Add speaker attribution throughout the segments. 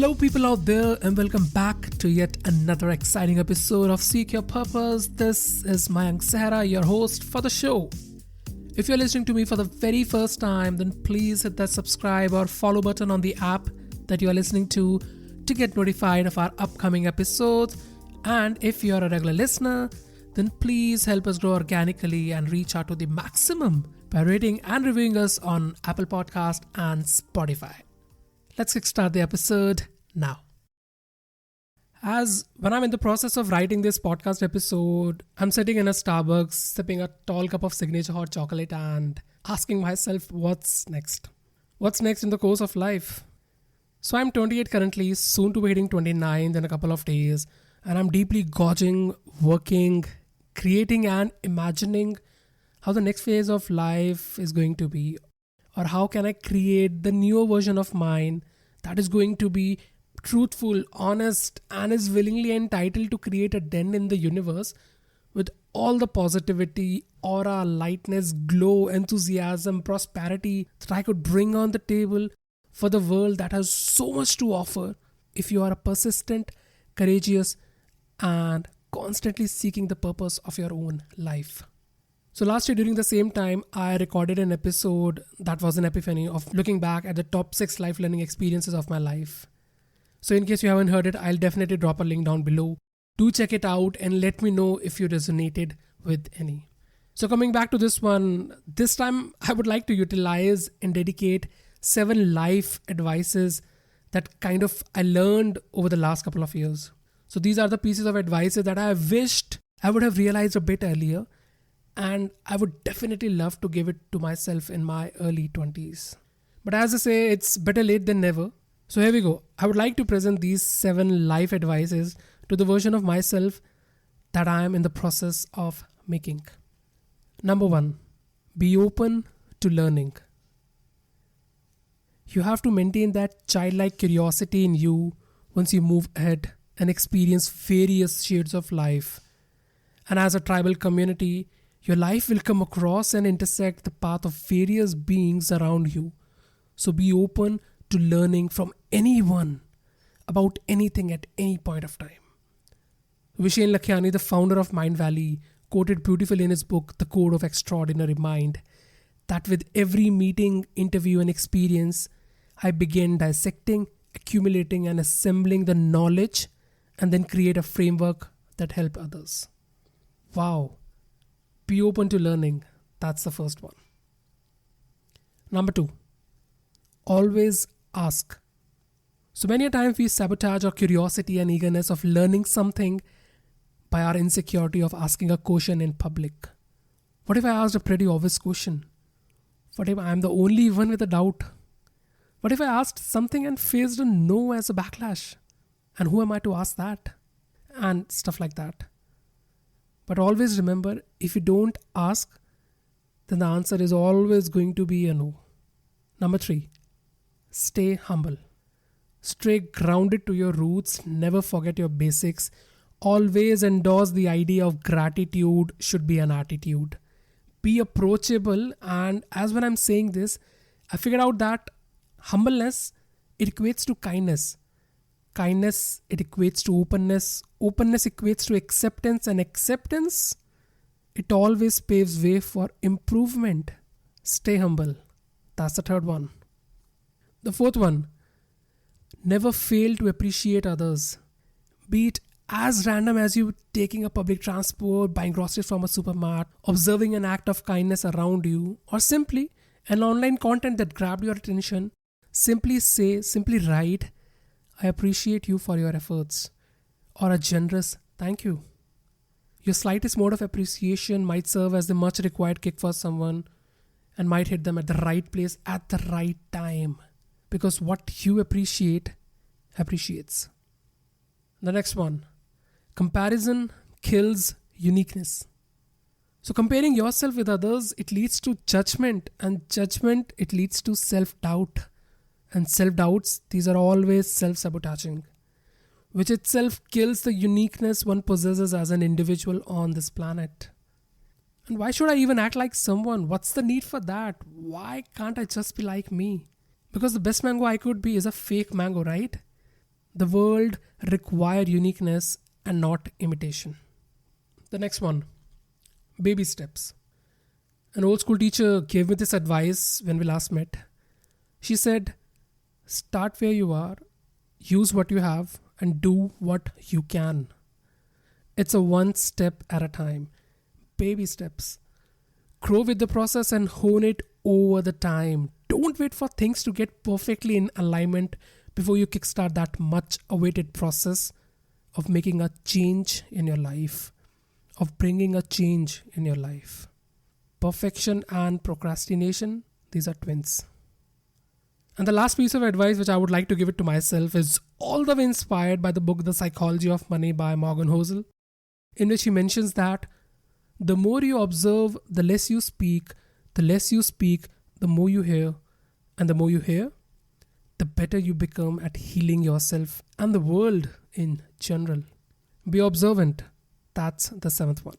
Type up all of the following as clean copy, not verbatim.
Speaker 1: Hello, people out there, and welcome back to yet another exciting episode of Seek Your Purpose. This is Mayank Sehra, your host for the show. If you're listening to me for the very first time, then please hit that subscribe or follow button on the app that you are listening to get notified of our upcoming episodes. And if you're a regular listener, then please help us grow organically and reach out to the maximum by rating and reviewing us on Apple Podcast and Spotify. Let's kickstart the episode now. As when I'm in the process of writing this podcast episode, I'm sitting in a Starbucks, sipping a tall cup of signature hot chocolate and asking myself, what's next? What's next in the course of life? So I'm 28 currently, soon to be hitting 29 in a couple of days, and I'm deeply gauging, working, creating and imagining how the next phase of life is going to be. Or how can I create the newer version of mine that is going to be truthful, honest, and is willingly entitled to create a dent in the universe with all the positivity, aura, lightness, glow, enthusiasm, prosperity that I could bring on the table for the world that has so much to offer if you are a persistent, courageous, and constantly seeking the purpose of your own life. So last year during the same time, I recorded an episode that was an epiphany of looking back at the top 6 life learning experiences of my life. So in case you haven't heard it, I'll definitely drop a link down below. Do check it out and let me know if you resonated with any. So coming back to this one, this time I would like to utilize and dedicate 7 life advices that kind of I learned over the last couple of years. So these are the pieces of advice that I wished I would have realized a bit earlier. And I would definitely love to give it to myself in my early 20s. But as I say, it's better late than never. So here we go. I would like to present these 7 life advices to the version of myself that I am in the process of making. Number 1, be open to learning. You have to maintain that childlike curiosity in you once you move ahead and experience various shades of life. And as a tribal community, your life will come across and intersect the path of various beings around you. So be open to learning from anyone about anything at any point of time. Vishen Lakhiani, the founder of Mind Valley, quoted beautifully in his book, The Code of Extraordinary Mind, that with every meeting, interview and experience, I began dissecting, accumulating and assembling the knowledge and then create a framework that help others. Wow. Be open to learning. That's the first one. Number 2, always ask. So many a time we sabotage our curiosity and eagerness of learning something by our insecurity of asking a question in public. What if I asked a pretty obvious question? What if I am the only one with a doubt? What if I asked something and faced a no as a backlash? And who am I to ask that? And stuff like that. But always remember, if you don't ask, then the answer is always going to be a no. Number 3, stay humble. Stay grounded to your roots. Never forget your basics. Always endorse the idea of gratitude should be an attitude. Be approachable. And as when I'm saying this, I figured out that humbleness, it equates to kindness. Kindness, it equates to openness. Openness equates to acceptance. And acceptance, it always paves way for improvement. Stay humble. That's the third one. The fourth one, never fail to appreciate others. Be it as random as you taking a public transport, buying groceries from a supermarket, observing an act of kindness around you, or simply an online content that grabbed your attention. Simply write, I appreciate you for your efforts, or a generous thank you. Your slightest mode of appreciation might serve as the much required kick for someone and might hit them at the right place at the right time. Because what you appreciate, appreciates. The next one, comparison kills uniqueness. So comparing yourself with others, it leads to judgment, and judgment, it leads to self-doubt. And self-doubts, these are always self-sabotaging, which itself kills the uniqueness one possesses as an individual on this planet. And why should I even act like someone? What's the need for that? Why can't I just be like me? Because the best mango I could be is a fake mango, right? The world requires uniqueness and not imitation. The next one, baby steps. An old school teacher gave me this advice when we last met. She said, start where you are, use what you have, and do what you can. It's a one step at a time. Baby steps. Grow with the process and hone it over the time. Don't wait for things to get perfectly in alignment before you kickstart that much awaited process of making a change in your life, of bringing a change in your life. Perfection and procrastination, these are twins. And the last piece of advice which I would like to give it to myself is all the way inspired by the book The Psychology of Money by Morgan Housel, in which he mentions that the more you observe, the less you speak, the less you speak, the more you hear, and the more you hear, the better you become at healing yourself and the world in general. Be observant. That's the seventh one.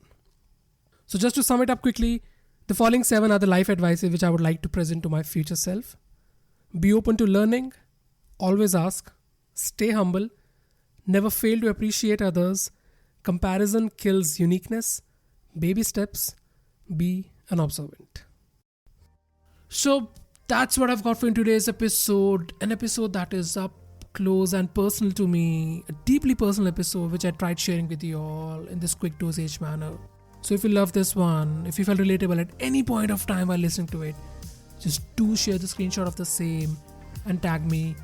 Speaker 1: So just to sum it up quickly, the following 7 are the life advices which I would like to present to my future self. Be open to learning. Always ask. Stay humble. Never fail to appreciate others. Comparison kills uniqueness. Baby steps. Be an observant. So that's what I've got for in today's episode. An episode that is up close and personal to me. A deeply personal episode which I tried sharing with you all in this quick dosage manner. So if you love this one, if you felt relatable at any point of time while listening to it, just do share the screenshot of the same and tag me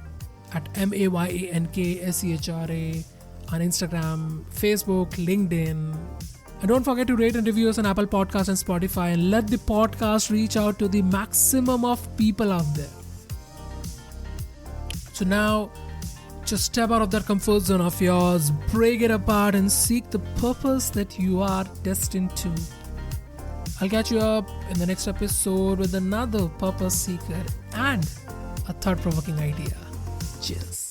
Speaker 1: at MAYANKSEHRA on Instagram, Facebook, LinkedIn. And don't forget to rate and review us on Apple Podcasts and Spotify, and let the podcast reach out to the maximum of people out there. So now, just step out of that comfort zone of yours, break it apart and seek the purpose that you are destined to. I'll catch you up in the next episode with another purpose seeker and a thought-provoking idea. Cheers.